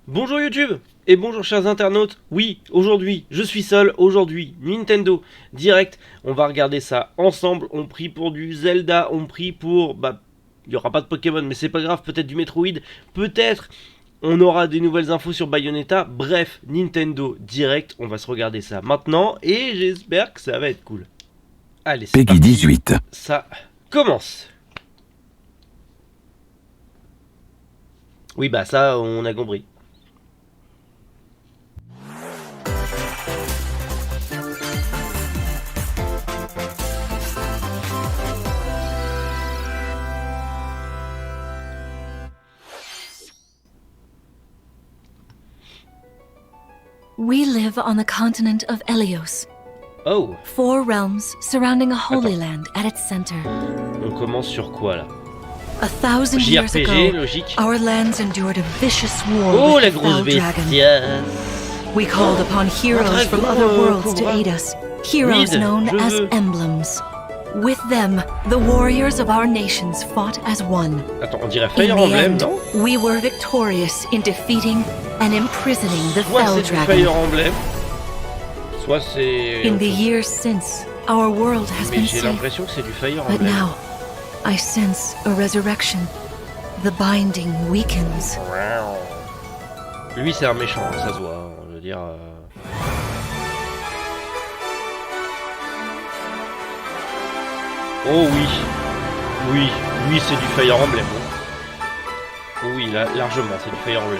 Bonjour YouTube et bonjour chers internautes. Oui, aujourd'hui, je suis seul. Aujourd'hui, Nintendo Direct. On va regarder ça ensemble. On prie pour du Zelda. On prie pour... il n'y aura pas de Pokémon, mais c'est pas grave. Peut-être du Metroid. Peut-être on aura des nouvelles infos sur Bayonetta. Bref, Nintendo Direct. On va se regarder ça maintenant. Et j'espère que ça va être cool. Allez, c'est Peggy parti. 18. Ça commence. Oui, bah ça, on a compris. We live on the continent of Helios. Oh, 4 realms surrounding a holy land at its center. on commence sur quoi là? 1,000 years JRPG, ago, logique. our lands endured a vicious war Oh, la with the grosse fell dragon. bestia. We called upon heroes from other worlds to aid us. Heroes Read, known je as veux. emblems. With them, the warriors of our nations fought as one. Attends, on dirait In Fire the Emblem, end, non? we were victorious in defeating and imprisoning the Soit fell c'est du Fire dragon. Emblem, soit c'est... In the years since, our world has Mais been j'ai safe. l'impression que c'est du Fire But Emblem. now, I sense a resurrection. The binding weakens. Lui c'est un méchant, ça se voit, hein, je veux dire... Oh oui, oui, lui c'est du Fire Emblem. Oh oui, là, largement, c'est du Fire Emblem.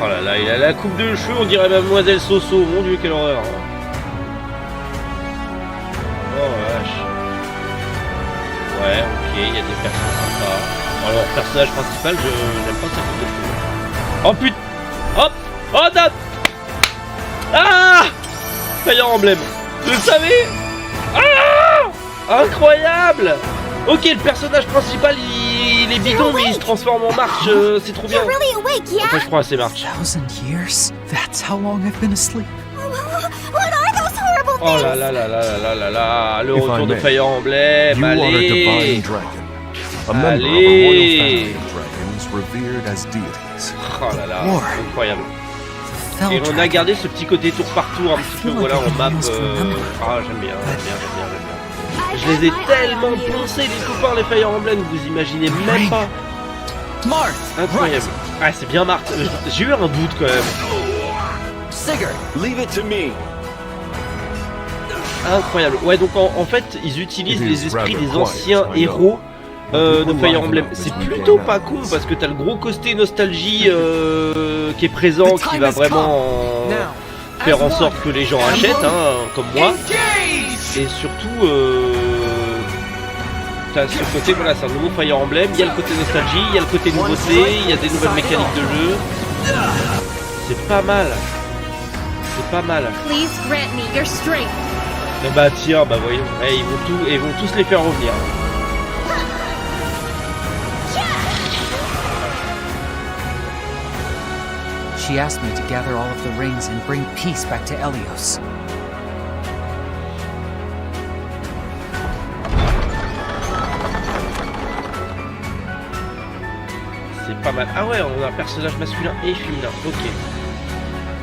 Oh là là, il a la coupe de cheveux, on dirait Mademoiselle Soso, mon dieu, quelle horreur. Oh vache. Ouais, ok, il y a des personnages sympas. Alors, personnage principal, je n'aime pas sa coupe de cheveux. Oh putain. Hop. Oh date. Ah, Fire Emblem. Vous le savez. Ah, incroyable. Ok, le personnage principal, il est bidon, mais il se transforme en marche, c'est trop bien. Enfin, je crois à ces marches. 1,000 years? That's how long I've been asleep. What are those horrible Oh things? là là là là là là là là, le If I retour de may, Fire Emblem, You are a divine allez. dragon, a member of a royal family of dragons revered as deities. Oh là là, War. incroyable. Fell Et on a dragon. gardé ce petit côté tour par tour un petit peu, feel voilà, like I en map. can use remember. Ah, j'aime bien, j'aime bien, j'aime bien, j'aime bien. Je les ai tellement poncés, les copains, les Fire Emblem, vous imaginez même pas. Marth! Incroyable. Ah, c'est bien Marthe. J'ai eu un doute quand même. Sigurd! Leave it to me. Incroyable. Ouais, donc en fait, ils utilisent It is les esprits rather des quiet, anciens I know. héros de People Fire liven Emblem. up as C'est we plutôt gain pas knowledge. con parce que t'as le gros côté nostalgie qui est présent, qui va vraiment faire en sorte que les gens achètent, hein, comme moi. Et surtout, t'as ce côté, voilà, c'est un nouveau Fire Emblem. Il y a le côté nostalgie, il y a le côté nouveauté, il y a des nouvelles mécaniques de jeu. C'est pas mal. C'est pas mal. Please grant me your strength. Et bah tiens, bah voyons, ils vont tous les faire revenir. She asked me to gather all of the rings and bring peace back to Helios. C'est pas mal. Ah ouais, on a un personnage masculin et féminin. Ok.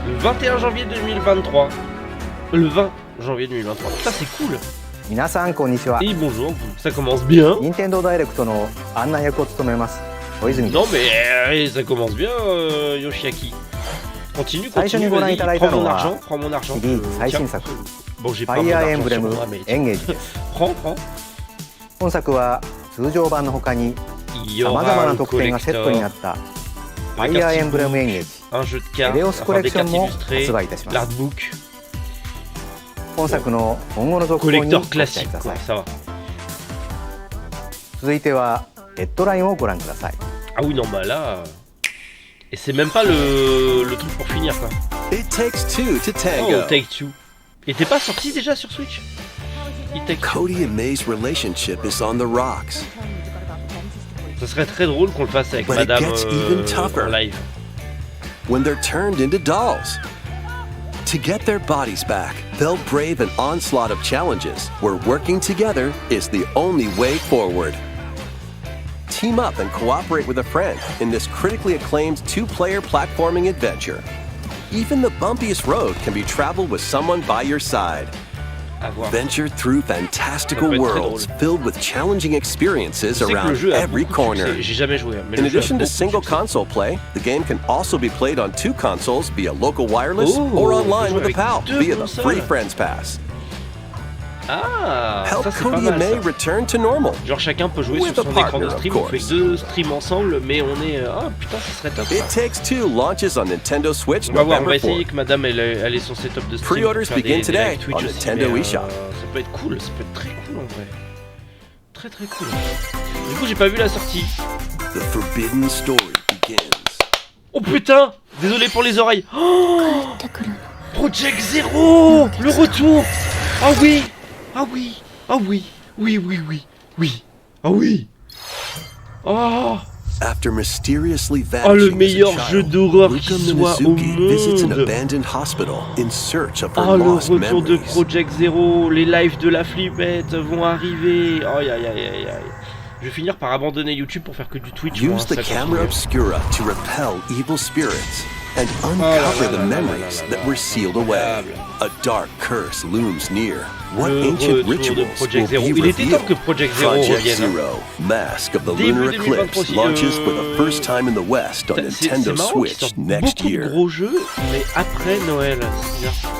Le 21 janvier 2023. Le 20 janvier 2023. Ça c'est cool. 皆さんこんにちは。 Et bonjour, ça commence bien. 任天堂ダイレクトの案内役を務めます小泉で Non す。 mais ça commence bien, Yoshiaki. Continue, continue, vas-y, prends mon argent, prends mon argent. シリーズ最 Tiens. 新作 Bon, j'ai フ pas ァ mon イアーエン argent ブレ sur ム moi, mais エンゲージです prends, prends. 本作は通常版の他に Il y さまざ aura まな un 特典がセットにな collector, ったファイアーエンブレムエンゲージ un jeu de エ cartes, レオスコ enfin レク des ション cartes も illustrées, 発売いたします l'artbook, 本作の今後の続報にご collector 期待 classique, くださ quoi, い ça va. 続いてはデッドラインをご覧ください Ah oui, non, bah là... Et c'est même pas le truc pour finir, quoi. It takes two to Oh, tango. Take Two. Et t'es pas sorti déjà sur Switch? It Take Two. Cody and May's relationship is on the rocks. Ça serait très drôle qu'on le fasse avec But it Madame gets even tougher. en live. When they're turned into dolls. To get their bodies back, they'll brave an onslaught of challenges where working together is the only way forward. team up and cooperate with a friend in this critically acclaimed two-player platforming adventure. Even the bumpiest road can be traveled with someone by your side. Venture through fantastical worlds filled with challenging experiences around every corner. In addition to single console play, the game can also be played on 2 consoles via local wireless or online with a pal via the free Friends Pass. Ah, Help ça c'est Cody pas and mal May ça. return to normal. Genre chacun peut jouer With sur a son écran de partner, stream, of on fait course. 2 streams ensemble, mais on est... Ah putain, ça serait top It ça. Takes Two launches on Nintendo Switch On va voir, on November va essayer 4th. que madame elle ait son setup de stream. Pre-orders pour faire begin des today live Twitch on aussi, Nintendo mais, eShop. ça peut être cool, ça peut être très cool en vrai. Très très cool. Du coup j'ai pas vu la sortie. The forbidden story begins. Oh putain, désolé pour les oreilles. Oh, Project Zero, le retour. Ah oui, ah oui, ah oui, oui, oui, oui, oui, ah oui. Oh, After mysteriously le vanishing meilleur as a jeu child, d'horreur qui Luka soit au Minazuki visits an monde. abandoned hospital in search of her Oh, le lost retour de memories. Project Zero, les lives de la flippette vont arriver. Aïe aïe aïe aïe aïe. Je vais finir par abandonner YouTube pour faire que du Twitch. moi, Use the ça camera continue. obscura to repel evil spirits and uncover the memories that were sealed away. A dark curse looms near. What Le ancient retour de rituals Project will Zero. be Il était temps revealed? que Project Zero Project revienne. hein. Zero, Mask of the Début Lunar 2023 Eclipse, aussi, launches for the first time in the West on C'est Nintendo marrant qu'ils Switch sortent next beaucoup de year. gros jeux, mais après Noël.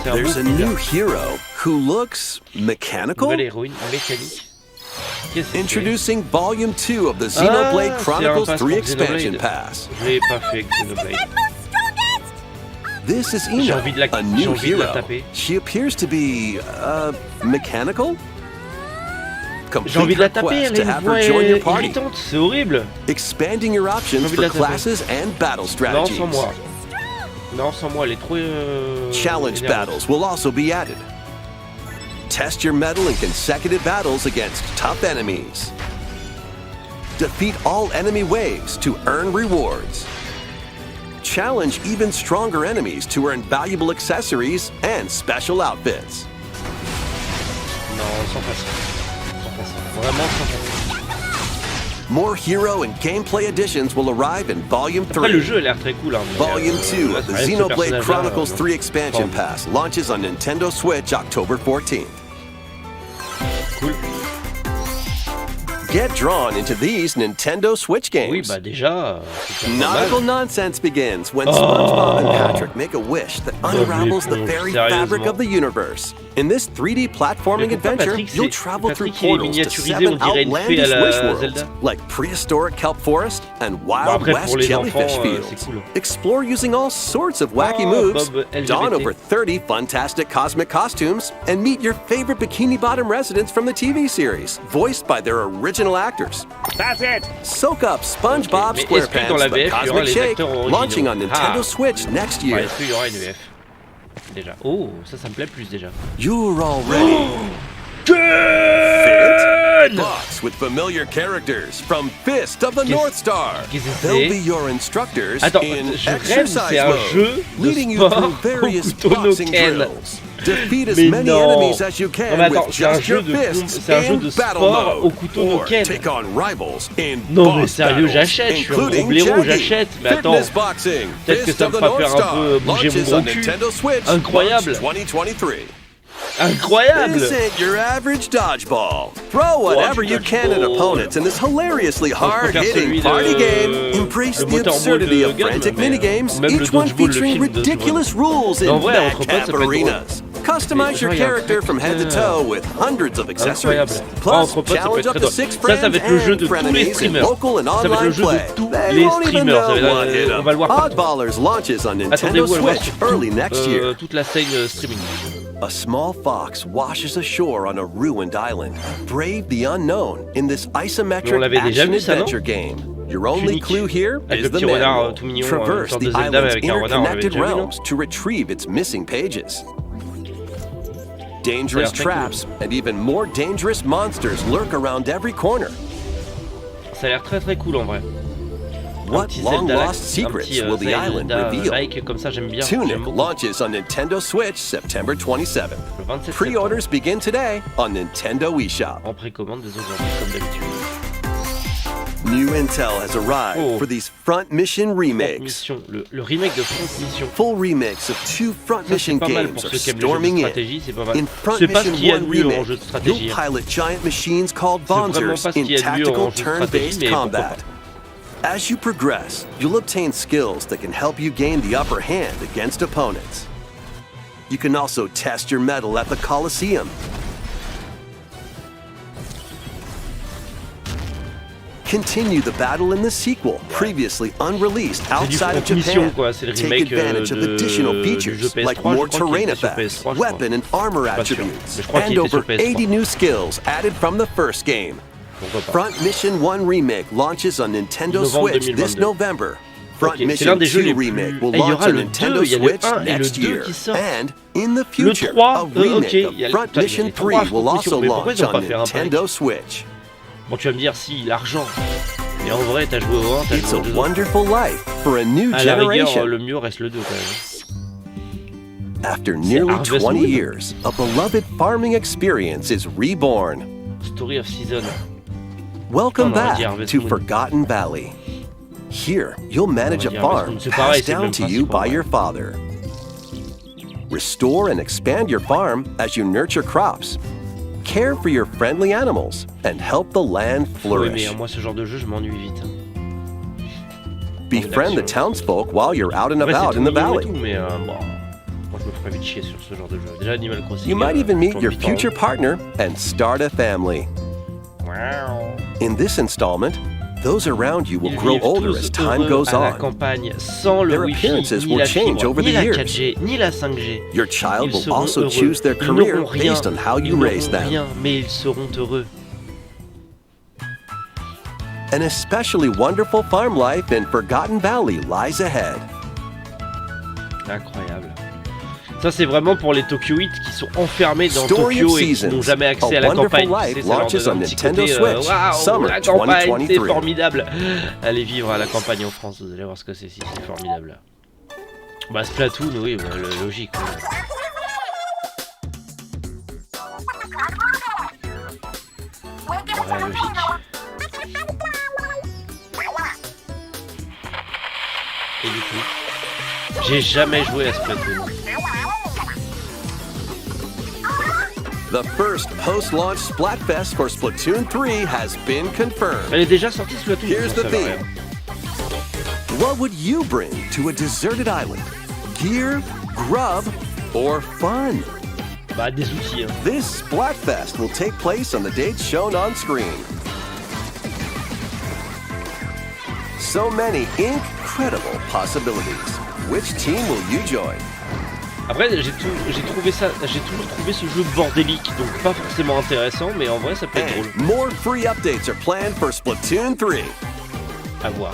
C'est un There's peu a bizarre. new hero who looks mechanical. Nouvelle héroïne mécanique. Qu'est-ce que c'est? Introducing Volume 2 of the Xenoblade c'est un Chronicles pass 3 pour expansion Xenoblade. pass. Je l'ai pas fait avec Xenoblade. This is J'ai Ina, envie de la- a j'ai new envie de la hero. taper. She appears to be, mechanical? J'ai envie de la Complete taper, request elle to a une have voix her join your party. irritante, c'est horrible. Expanding your options J'ai envie de for la taper. classes and battle Non, strategies. sans moi. Non, sans moi, elle est trop... Challenge énervante. battles will also be added. Test your mettle in consecutive battles against tough enemies. Defeat all enemy waves to earn rewards. Challenge even stronger enemies to earn valuable accessories and special outfits. Non, sans passer. Sans passer. Vraiment sans passer. More hero and gameplay additions will arrive in Volume 3. Après, le jeu a l'air très cool. Hein, mais, Volume 2 là, of the c'est vrai que ce Xenoblade personnage-là, Chronicles non. 3 expansion Bon. pass launches on Nintendo Switch October 14th. Cool. Get drawn into these Nintendo Switch games. Oui, bah déjà, c'est pas Nautical mal. nonsense begins when SpongeBob and Patrick make a wish that unravels the very fabric of the universe. In this 3D platforming Mais pourquoi adventure, Patrick, you'll c'est- travel through Patrick, il est portals to miniaturisé, 7 on dirait une fée à outlandish la wish worlds, Zelda. like prehistoric kelp forest and Bon, Wild après, West pour les jellyfish enfants, fields. c'est cool. Explore using all sorts of wacky Oh, moves, Bob LGBT. don over 30 fantastic cosmic costumes, and meet your favorite Bikini Bottom residents from the TV series, voiced by their original actors. That's it. Soak up SpongeBob Mais est-ce que dans la SquarePants, VF, the il y aura Cosmic les Shake, acteurs originaux? launching on Nintendo Ah. Switch next Ouais, year. est-ce qu'il y aura une VF déjà? Oh, ça me plaît plus déjà. You're already Ken! box with familiar characters from Fist of the North Star. Qu'est-ce que They'll c'est? be your instructors Attends, in je rêve, exercise c'est un mode, jeu de leading you sport through au various couteau no boxing Ken. drills. Defeat as Mais many non. enemies as you can Non, mais attends, with c'est un just jeu your de fists c'est un jeu in de battle sport au mode, couteau no or Ken. take on rivals in Non, mais boss sérieux, battles, j'achète, je suis un gros including blaireau, Jackie. j'achète. Mais attends, Fitness boxing, peut-être que Fist ça of me the fera North faire un Star, peu bouger mon launches gros on cul. Nintendo Switch, Incroyable. March 2023. incroyable. This ain't your average dodgeball. Throw whatever you can at dodgeball. opponents in this hilariously Je préfère celui hard-hitting de- party game. Embrace le the moteur absurdity mode of gun, frantic mais, minigames, même le each one dodgeball, le featuring film de ridiculous rules Mais en in vrai, entre potes, ça madcap peut être arenas. Customize your Mais genre, character from head to toe with hundreds of accessories. Incroyable. Plus, Entre potes, ça peut challenge être up très to drôle. 6 Ça friends va être le jeu and de tous les frenemies in streamers. local and Ça va être le online jeu de play. tous They les won't even streamers. Ça know va what être- hit on 'em. va le voir partout. Oddballers launches on Nintendo Attendez-vous à le voir Switch sur early next year. toute la scène streaming. A small fox washes ashore on a ruined island. Brave the unknown in this Mais on isometric l'avait déjà vu, ça, non? action-adventure game. Your only Unique. clue here Avec is le the petit renard, manual. tout mignon, Traverse sorte the de Zelda island's avec un renard, on l'avait interconnected déjà vu, non? realms to retrieve its missing pages. Dangerous Ça a l'air très traps and even more dangerous monsters lurk around every corner. Ça a l'air très très cool en vrai. What Un petit long Zelda, lost secrets un petit, will the island Zelda reveal? like comme ça, j'aime bien. Tunic J'aime beaucoup. launches on Nintendo Switch September 27th. Le 27 Pre-orders begin today on Nintendo eShop. septembre. En précommande dès aujourd'hui comme d'habitude. New intel has arrived for these Front Mission remakes. Le remake de Front Mission. Full remakes of 2 Front Mission games are storming in. In Front C'est pas ce Mission qu'il y a 1 de mieux en remake, jeu de you'll stratégie. pilot giant machines called C'est vraiment Bonjours pas ce qu'il y in a de mieux en tactical jeu de stratégie, turn-based mais pourquoi combat. pas. As you progress, you'll obtain skills that can help you gain the upper hand against opponents. You can also test your mettle at the Colosseum. Continue the battle in the sequel, previously unreleased outside of Japan. Take advantage of additional features like more terrain effects, weapon and armor attributes, and over 80 new skills added from the first game. Front Mission 1 Remake launches on Nintendo Switch this November. Front Mission 2 Remake will launch on Nintendo Switch next year. And in the future, a remake of Front Mission 3 will also launch on Nintendo Switch. Bon, tu vas me dire si l'argent. Mais en vrai, t'as joué au 1, t'as joué au 2. It's a wonderful life for a new à la rigueur, generation. le mieux reste le 2 quand même. After nearly 20 years, a beloved farming experience is reborn. Story of Season. Welcome back to Forgotten Valley. Here, you'll manage a farm passed down to you by your father. Restore and expand your farm as you nurture crops. Care for your friendly animals and help the land flourish. Oui, mais moi ce genre de jeu, je m'ennuie vite. Befriend the townsfolk while you're out and about in the valley. Mais bon, moi je me ferais vite chier sur ce genre de jeu. Déjà Animal Crossing. You might even meet your future partner and start a family. Wow. In this installment, those around you will grow older as time goes à la on. campagne, sans le Their Wi-Fi, appearances ni will la change fibre, over ni the la years. 4G, ni la 5G. Your child Ils will seront also heureux. choose their Ils career n'auront rien. based on how you Ils raise n'auront them. rien, mais ils seront heureux. An especially wonderful farm life in Forgotten Valley lies ahead. Incroyable. Ça c'est vraiment pour les Tokyoites qui sont enfermés dans Story Tokyo of et qui Seasons. n'ont jamais accès A à la wonderful campagne. life Tu sais, ça leur launches donne on un petit Nintendo côté, Switch, waouh, Summer la campagne, 2023. c'est formidable. Allez vivre à la campagne en France, vous allez voir ce que c'est si c'est formidable. Bah Splatoon, oui, bah, logique. Ouais, logique. Et du coup, j'ai jamais joué à Splatoon. The first post-launch Splatfest for Splatoon 3 has been confirmed. Elle est déjà sortie Splatoon. Here's the ça va theme. rien. What would you bring to a deserted island? Gear, grub, or fun? Bah des outils. Hein. This Splatfest will take place on the dates shown on screen. So many incredible possibilities. Which team will you join? Après, j'ai toujours trouvé ce jeu bordélique, donc pas forcément intéressant, mais en vrai ça peut être drôle. More free updates are planned for Splatoon 3. À voir.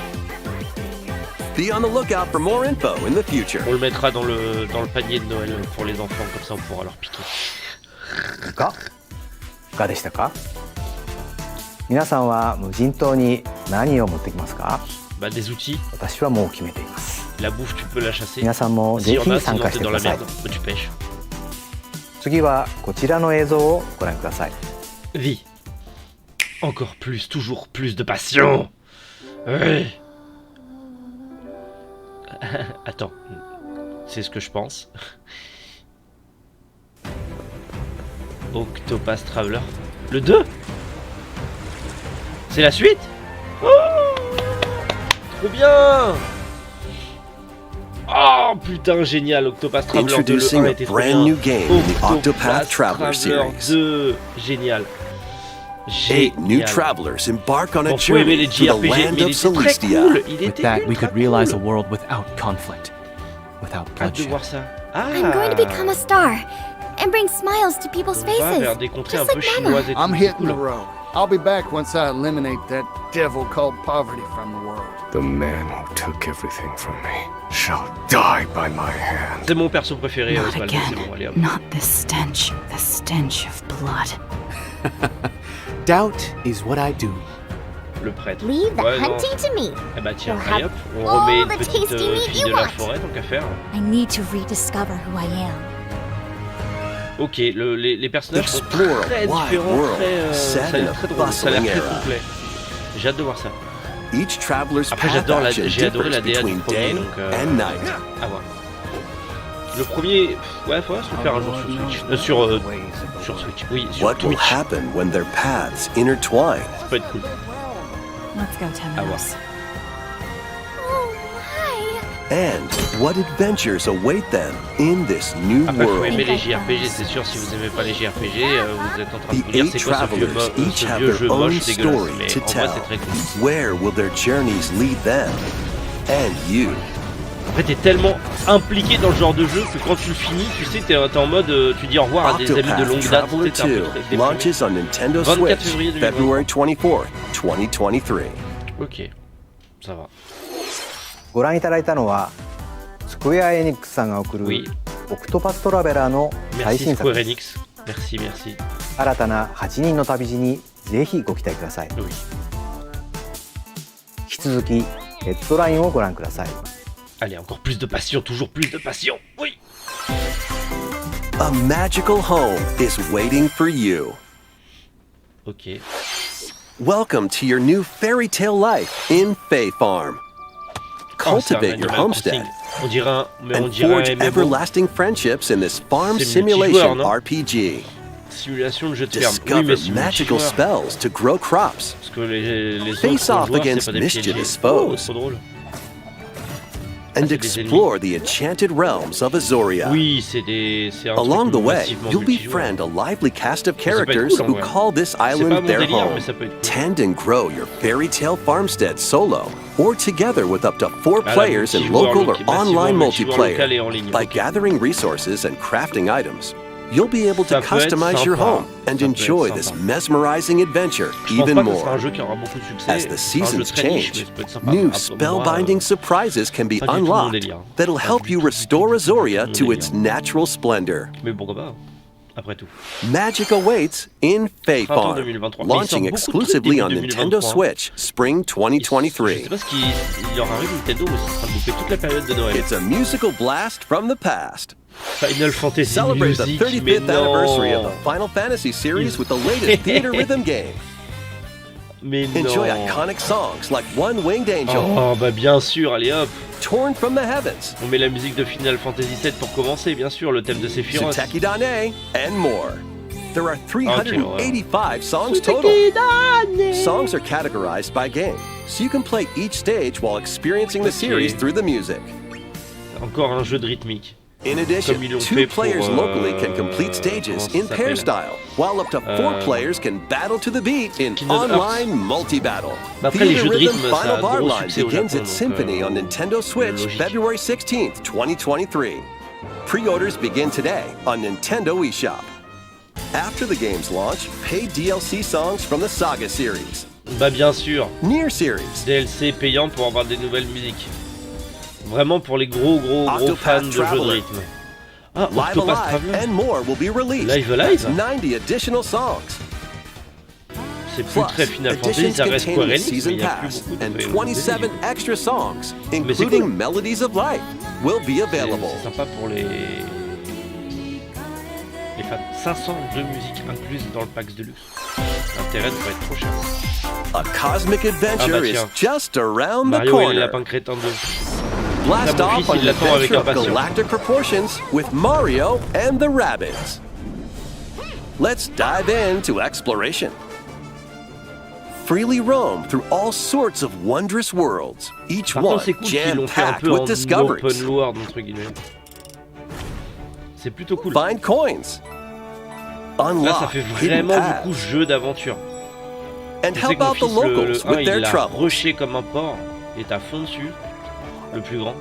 Be on the lookout for more info in the future. On le mettra dans le panier de Noël pour les enfants, comme ça on pourra leur piquer. いかがでしたか？皆さんは無人島に何を持ってきますか？ Bah des outils. 私はもう決めています。 La bouffe, tu peux la chasser. 皆さんも S'il ぜ y en ひ a, 参 sinon 加し t'es て dans く la ださい merde. Bah, tu pêches. 次はこちらの映像をご覧ください。 Vie. Encore plus, toujours plus de passion. Oui. Attends. C'est ce que je pense. Octopath Traveler. Le 2 ? C'est la suite ? Oh, trop bien! Oh putain, génial, Octopath Traveler 2, le 1 était trop bien. Introducing a brand new game in the Octopath Traveler Traveler series. 2, génial. 8 new travelers embark on a Bon, faut aimer journey les to the JRPG, land mais il of était très Celestia. cool. Il With était that, we ultra could realize a cool. world without conflict, without Hâte de bloodshed. voir ça. Ah, I'm going to become a star and bring smiles to people's on va faces. vers des contrées un Just peu like chinoises et tout. I'm c'est hitting cool. the road. I'll be back once I eliminate that devil called poverty from the world. The man who took everything from me shall die by my hand. C'est mon perso préféré, Not Oswald, c'est again. bon, allez hop. Not this stench. The stench of blood. Doubt is what I do. Le prêtre. Leave the Ouais, non. hunting to me. Eh bah tiens, You'll allez have hop, on all remet une the petite tasty meat fille you de la want. forêt, tant qu'à faire. I need to rediscover who I am. Ok, les personnages sont Explore a très wide différents, world très, set ça a in l'air a très drôle, ça a l'air bustling très era. complet. J'ai hâte de voir ça. Each traveler's Après, path action j'ai adoré la differs DA du between premier, day donc and night. à voir. Le premier, ouais, faudrait se le faire un jour sur Switch. Sur Switch, oui, sur What will Twitch. happen when their paths intertwine? Ça peut être cool. Let's go, À voir. Oh my! And what adventures await them in this new Après, faut world? aimer les JRPG, c'est sûr. Si vous aimez pas les JRPG, vous êtes en train de The vous dire 8 c'est quoi travelers each ce have vieux jeu their own moche dégueulasse. story Mais to en vrai, tell. c'est très cool. Where will their journeys lead them? And you? Après, t'es tellement impliqué dans le genre de jeu que quand tu le finis, tu sais, t'es en mode, tu dis au revoir à des amis de Octopath longue date. Traveler T'es un peu 2 déprimé. launches on Nintendo 24 Switch, février 2023. February 24th, 2023. Ok, ça va. ご覧いただいたのはスクエア・エニックスさんが送る Oui. オクトパストラベラーの最 Merci 新作 Square です。 Enix. Merci, merci. 新たな8人の旅路にぜひご期待ください。 Oui. 引き続きヘッドラインをご覧ください。 Allez, encore plus de passion, toujours plus de passion. Oui. A magical home is waiting for you. Ok. Welcome to your new fairy tale life in Fae Farm. Oh, c'est un Cultivate your Animal homestead Crossing. On dirait un, mais on and dirait forge un MMO. everlasting friendships in this farm C'est simulation multijoueur, non? RPG. Simulation de jeu de ferme. Oui, Discover mais c'est magical multijoueur. spells to grow crops. Parce que les Face autres off joueurs, against c'est pas des mischievous PNJ. Oh, foes. trop drôle. And c'est des explore the enchanted realms of Azoria. Oui, c'est un Along the truc way, massivement you'll multijoueur. befriend a lively cast of Ça peut être characters cool, en who vrai. call this C'est pas island mon their délire, home. mais ça peut être cool. Tend and grow your fairy tale farmstead solo or together with up to 4 Ah, là, players in multijoueur local or massivement online multijoueur local et multiplayer. en ligne. By Ok. gathering resources and crafting items, you'll be able to Ça peut être customize your sympa. home and Ça peut être enjoy this sympa. mesmerizing adventure Je pense even pas que ce sera un more. jeu qui aura beaucoup de succès. As the C'est un jeu seasons très niche, change, mais ça peut être sympa. new Moi, spellbinding surprises can be pas du tout mon unlocked délire. that'll Pas help du you tout, restore du tout Azoria mon to délire. its natural splendor. Mais pourquoi pas, après tout. Magic awaits in Fae Printemps Farm, 2023. Mais il launching sort beaucoup de trucs exclusively début on 2023. Nintendo Switch, Spring Je 2023. sais pas ce qu'il y aura arrivé Nintendo, mais ce sera de louper toute la période de Noël. It's a musical blast from the past. Final Fantasy Celebrate the Music, mais 35th anniversary of non. the Final Fantasy series with the latest theater rhythm game. Mais Enjoy non. iconic songs like One Winged Angel, Oh bah bien sûr, allez hop. Torn from the Heavens, On met la musique de Final Fantasy VII pour commencer, bien sûr, le thème de Sephiroth. Suteki Dane, and more. There are 385 songs total. Songs are categorized by game, so you can play each stage while experiencing the series through the music. Encore un jeu de rythmique. In addition, Comme ils l'ont 2 fait players pour, locally can complete stages comment ça in pair s'appelle style, while up to 4 players can battle to the beat in Kingdom online multi-battle. Bah après, les Theater jeux de Rhythm rythme, ça a Final Bar gros Line succès au begins Japon, its donc, symphony on Nintendo Switch logique. February 16th, 2023. Pre-orders begin today on Nintendo eShop. After the game's launch, paid DLC songs from the Saga series, Bah bien sûr, Nier series, DLC payant pour avoir des nouvelles musiques. Vraiment pour les gros Octopath fans de jeux de Traveler. rythme. Ah, Live Octopath Alive, Traveler. and more will be released. Live Alive? That's 90 additional songs. C'est plus Plus, très Final Fantasy, editions ça reste Square containing Enix, mais season il y a plus pass beaucoup de and de 27 musique. extra songs, c'est including cool. Melodies of Life, will be available. C'est sympa pour les fans. 500 de musique incluses dans le pack de luxe. L'intérêt ne peut être trop cher. A cosmic adventure Ah bah is tiens. just around the Mario et le corner. lapin crétin 2. Blast Mon off fils, on il an l'attend avec adventure of impatience. galactic proportions with Mario and the Rabbids. Let's dive into exploration. Freely roam through all sorts of wondrous worlds, each Par one contre, c'est cool qu'ils l'ont fait un jam-packed peu en with discoveries. open world, entre guillemets. C'est plutôt cool. Find coins. Là, ça Unlock fait hidden vraiment du coup paths. jeu d'aventure. And Je sais help que mon out the fils, locals le 1, with il their l'a troubles. rushé comme un porc. Il est à fond dessus. Le plus grand.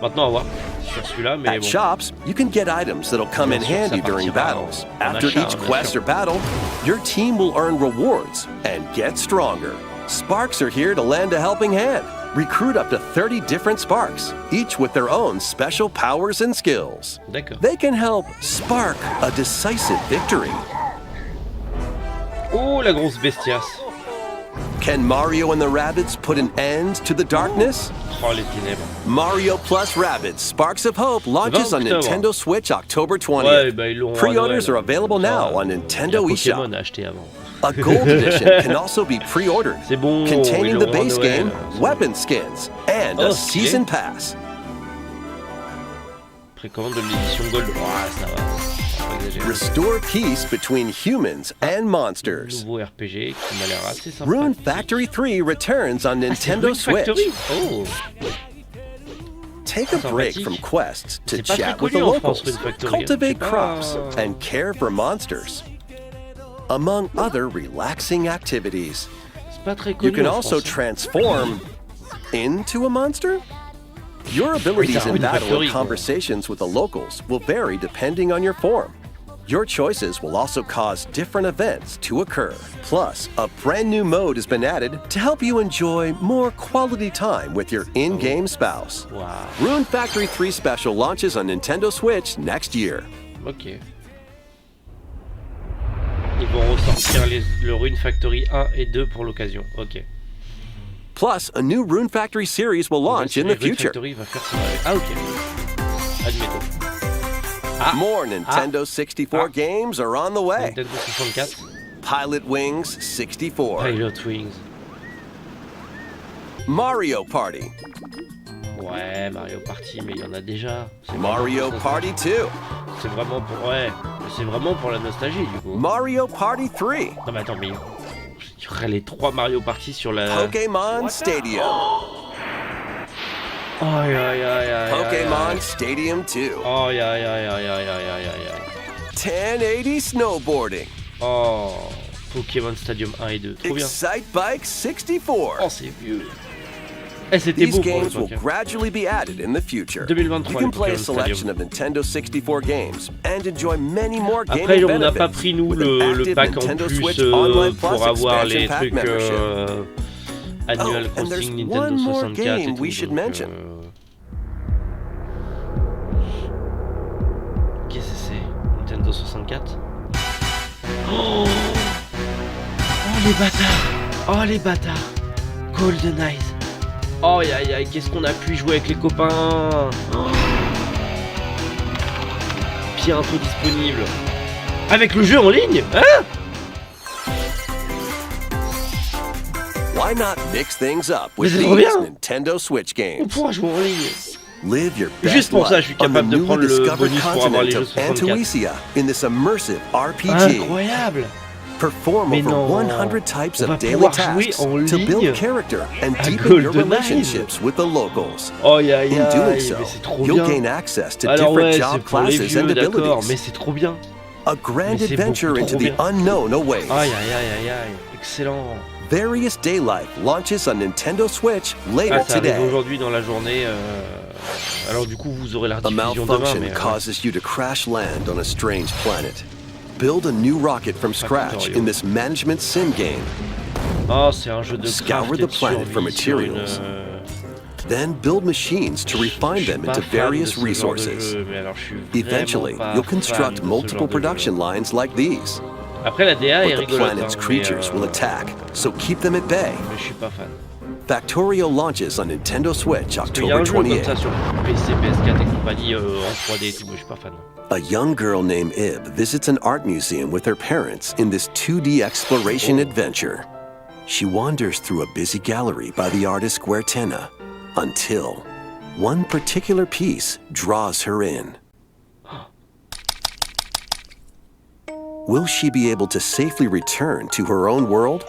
Maintenant, à voir sur celui-là, mais At bon. shops, you can get items that'll come in Bien sûr, ça handy during partira battles. en After achat, each bien quest sûr. or battle, your team will earn rewards and get stronger. Sparks are here to lend a helping hand. Recruit up to 30 different Sparks, each with their own special powers and skills. D'accord. They can help spark a decisive victory. Oh, la grosse bestiace. Can Mario and the Rabbids put an end to the darkness? Oh, les ténèbres. Mario plus Rabbids Sparks of Hope launches on 20 octobre. Nintendo Switch October 20th. Ouais, bah ils l'auront. Pre-orders are available now on Il y a Nintendo eShop. Pokémon à acheter avant. A gold edition can also be pre-ordered, C'est bon, containing ils the l'ont base en Noël. game, weapon skins, and Oh, a stylé. season pass. Précommande de l'édition Gold. Ça va. Pas exagéré. Restore peace between humans and monsters. Nouveau RPG qui m'a l'air assez sympa. Rune Factory 3 returns on Nintendo Rune Switch. Factory. Oh. Take a break Sympathique. from quests to C'est pas très chat with the connu en France, locals, Rune Factory. cultivate Je sais pas. crops, and care for monsters, among other relaxing activities. C'est pas très You connu can en also France. transform into a monster. Your abilities in Rune battle Factory, and quoi. conversations with the locals will vary depending on your form. Your choices will also cause different events to occur. Plus, a brand new mode has been added to help you enjoy more quality time with your in-game spouse. Wow. Rune Factory 3 Special launches on Nintendo Switch next year. Ok. Ils vont ressortir le Rune Factory 1 et 2 pour l'occasion. Ok. Plus, a new Rune Factory series will launch in the Rune future. Factory va faire son avec. Ah ok. Admettons. Ah. More Nintendo 64 games are on the way. Nintendo 64. Pilot Wings 64. Pilot Wings. Mario Party. Ouais, Mario Party, mais il y en a déjà. C'est Mario vraiment pour Party 2. C'est vraiment pour... Ouais, mais c'est vraiment pour la nostalgie, du coup. Mario Party 3. Non mais attends, mais... Il y aurait les 3 Mario Party sur la... Pokémon Stadium. Aïe, aïe, aïe, aïe, Pokémon aïe. Stadium 2. Aïe, aïe, aïe, aïe, aïe, aïe, aïe, aïe. 1080 Snowboarding. Oh, Pokémon Stadium 1 et 2, trop bien. Excite Bike 64. Oh, c'est vieux. Eh, c'était These beau pour games will l'époque. gradually be added in the future. 2023, You can le play a Pokémon selection Stadium. of Nintendo 64 games and enjoy many more gaming Après, on n'a benefits pas pris, nous, with an le active pack en Nintendo plus Switch Online Plus pour avoir expansion les pack trucs membership. Annual Oh, and there's Crossing, Nintendo one more 64 et game tout. we should donc, mention. Qu'est-ce que c'est? Nintendo 64. Oh, les bâtards! Oh les bâtards! Golden Eyes! Oh aïe aïe aïe, qu'est-ce qu'on a pu jouer avec les copains! Oh. Bientôt disponible! Avec le jeu en ligne? Hein? Why not mix things up Mais with c'est trop these bien. Nintendo Switch On games? pourra jouer en ligne! Live your best Juste pour ça, je life suis on the capable de newly prendre le discovered bonus pour avoir les continent jeux of 64. Antuisia in this immersive RPG. Incroyable! Perform Mais over non. 100 types On va of daily pouvoir jouer tasks en to ligne build character and à deepen your Golden Eyes. relationships with the locals. Oh aïe aïe In doing aïe, so, mais c'est trop you'll bien! gain access to Alors different ouais, job c'est pour les classes and vieux, d'accord, abilities. mais c'est trop bien! A grand Mais c'est adventure beaucoup into trop the bien. unknown awaits. Aïe aïe aïe aïe aïe, excellent! Various Day Life launches on Nintendo Switch later Ah, ça arrive today. aujourd'hui dans la journée. Alors du coup, vous aurez la A rediffusion demain, malfunction mais... causes you to crash land on a strange planet. Build a new rocket from scratch in this management sim game. Oh, c'est un jeu de Scour craft et the de planet for survie sur une... materials. Then build machines to refine them into various resources. Eventually, you'll construct multiple production lines like these. Après, la DA est But the rigolote, planet's hein, creatures will attack, so keep them at bay. mais je suis pas fan. Factorio launches on Nintendo Switch Parce qu'il y a October un jeu comme 28th. ça sur PC, PS4 et compagnie en 3D et tout, moi je suis pas fan. A young girl named Ib visits an art museum with her parents in this 2D exploration adventure. She wanders through a busy gallery by the artist Guertena until one particular piece draws her in. Will she be able to safely return to her own world?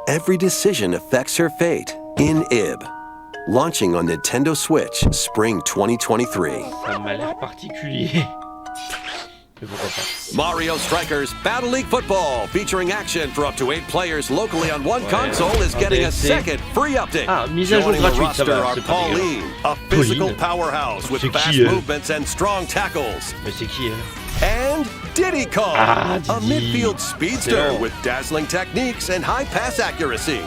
Every decision affects her fate in Ib. Launching on Nintendo Switch Spring 2023. Ça m'a l'air particulier. Mais pourquoi pas. Mario Strikers Battle League Football, featuring action for up to 8 players locally on one console, is getting a DLC. second free update. Ah, mise à jour Joining the gratuite, ça roster va, are c'est pas dégueu. Pauline, a physical Pauline. powerhouse with C'est fast qui, elle? movements and strong tackles. Mais c'est qui, elle? And Diddy Kong, Ah, a Diddy. midfield speedster Excellent. with dazzling techniques and high pass accuracy.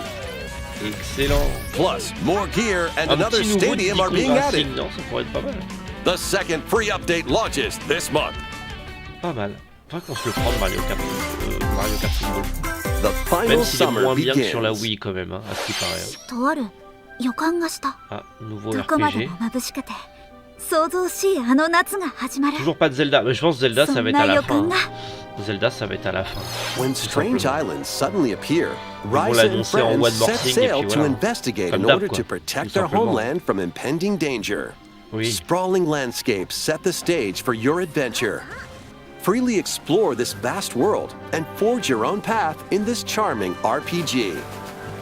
Excellent. Plus, more gear and Un another petit nouveau stadium are Diddy being Kong added. Racing, non, ça pourrait être pas mal. The second free update launches this month. Pas mal. Faudrait qu'on se le prenne Mario Kart, Mario Kart Football. The final Même s'il est summer moins bien que sur la begins. Wii quand même, hein, à ce qui paraît. とある予感がした Ah, nouveau どこまで RPG. も眩しくて想像しいあの夏が始まる Toujours pas de Zelda, mais je pense que Zelda そ ça va ん être à な la 予 fin. 感が hein. Zelda, ça va être à la fin. When strange islands suddenly appear, vont Ryza and l'annoncer en friends one set morphing, et sail puis to voilà. investigate Comme in d'hab, order quoi. to protect Tout their simplement. homeland from impending danger. Oui. Sprawling landscapes set the stage for your adventure. Freely explore this vast world and forge your own path in this charming RPG.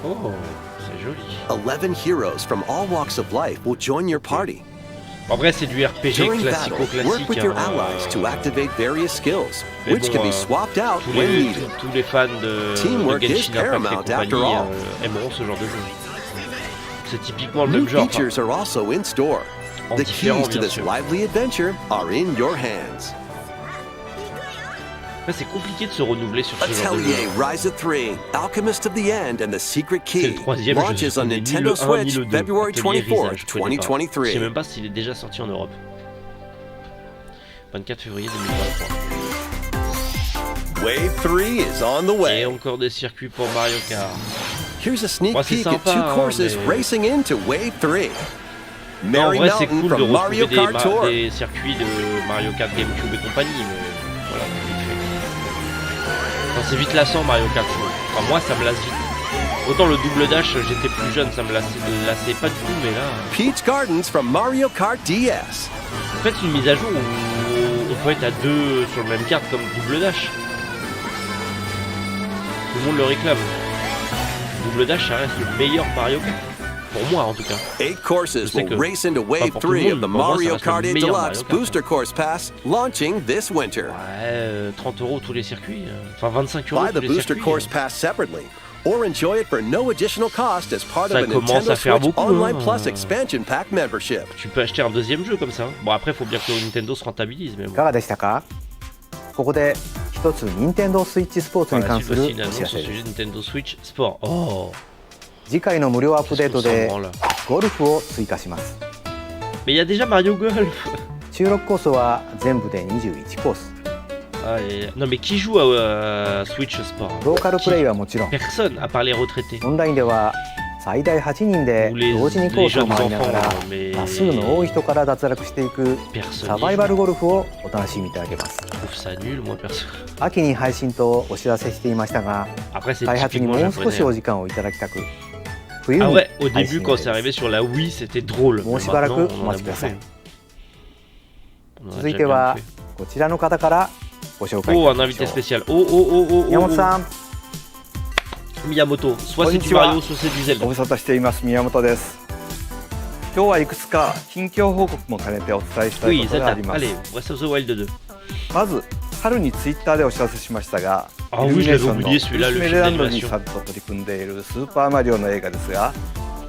Oh, c'est joli. 11 heroes from all walks of life will join your party. En vrai, c'est du RPG During battle, work classico-classique. with your hein, allies to activate various skills, mais which bon, can be swapped out tous when les, needed. tous les fans de Teamwork is Genshin Impact paramount et after compagnie all. aimeront ce genre de jeu. C'est typiquement le New même genre. features are also in store. En The différent, keys to bien this sûr. lively adventure are in your hands. Après, c'est compliqué de se renouveler sur ce genre de jeu. Atelier Ryza 3, Alchemist of the End and the Secret C'est Key le troisième, je launches on connais ni Nintendo le 1 ni Switch le 2. February Atelier 24th, Risa, je connais pas. Je 2023. sais même pas s'il est déjà sorti en Europe. 24 février 2023. Wave 3 is on the Et way. encore des circuits pour Mario Kart. Here's a sneak Ouais, c'est peek at sympa, 2 hein, courses mais- racing into Wave 3. Non, en Mary vrai, c'est Mountain cool de from Mario retrouver Kart Tour. des circuits de Mario Kart, GameCube et compagnie, mais voilà, vite fait. Enfin, c'est vite lassant Mario Kart. Enfin, moi, ça me lasse vite. Autant le double dash, j'étais plus jeune, ça me lassait pas du tout, mais là... Peach Gardens from Mario Kart DS. Faites une mise à jour où on peut être à deux sur le même kart comme double dash. Tout le monde le réclame. Double dash, ça reste le meilleur Mario Kart. Pour moi, en tout cas. 8 courses Je sais will que race into pas Wave pour tout le 3 of monde, the pour moi, ça Mario reste le Kart 8 meilleur Deluxe Mario Kart. Booster Course Pass launching this winter. Ouais, 30 € tous les circuits. Enfin, 25 € Buy tous the les Booster circuits. Course Pass separately, or enjoy it for no additional cost as part of Ça a commence Nintendo à faire Switch beaucoup, Online hein. Plus Expansion Pack membership. Tu peux acheter un deuxième jeu comme ça. Bon, après, faut bien que Nintendo se rentabilise, mais い bon. かがでしたか？ここで一つ任天堂スイッチスポーツに Par la 関 suite する aussi, une お知 annonce ら au せで sujet す。 de Nintendo Switch Sport. Oh, 次回の無料アップデート qu'est-ce qu'on で s'en branle. ゴルフを追加します。 Mais il y a déjà Mario Golf. 収録コースは全部で21コース。 Ah, non, mais qui joue à Switch Sport? ローカルプレイはもちろん、 Personne, à part les retraités. オンラインでは最大8人で Ou les 同時にコースを回りながら mais 多数の多い人から脱落していく personne. サバイバルゴルフをお楽しみいただけます。 Je trouve ça nul, moi, perso. 秋に配信とお知らせしていましたが、 Après, c'est 開発にも typiquement う少しお japonais. 時間をいただきたく、冬 Ah に ouais, au 配 début, 信 quand 予 c'est 定で arrivé す。 sur la Wii, c'était drôle. もう Mais しばらく maintenant, お on en a 待ちください。 bouffé. On en a 続い déjà て bien は bouffé. こちらの方からご紹介い Oh, た un しま invité しょ spécial. Oh, oh, oh, oh, う。宮 oh, 本さん、 Miyamoto. Soit c'est du Konnichiwa. Mario, soit c'est du ご Zelda. 無沙汰しています宮本です。今日はいくつか近況報告も兼ねてお伝えしたい Oui, ことがあ Zelda. ります。 Allez, Breath of the Wild 2. まず春にツイッターでお知らせしましたが、 Ah イル oui, ミ je ネー l'avais ションの oublié celui-là, ウ le スメ film レランドに d'animation. さんと取り組んでいるスーパーマリオの映画ですが、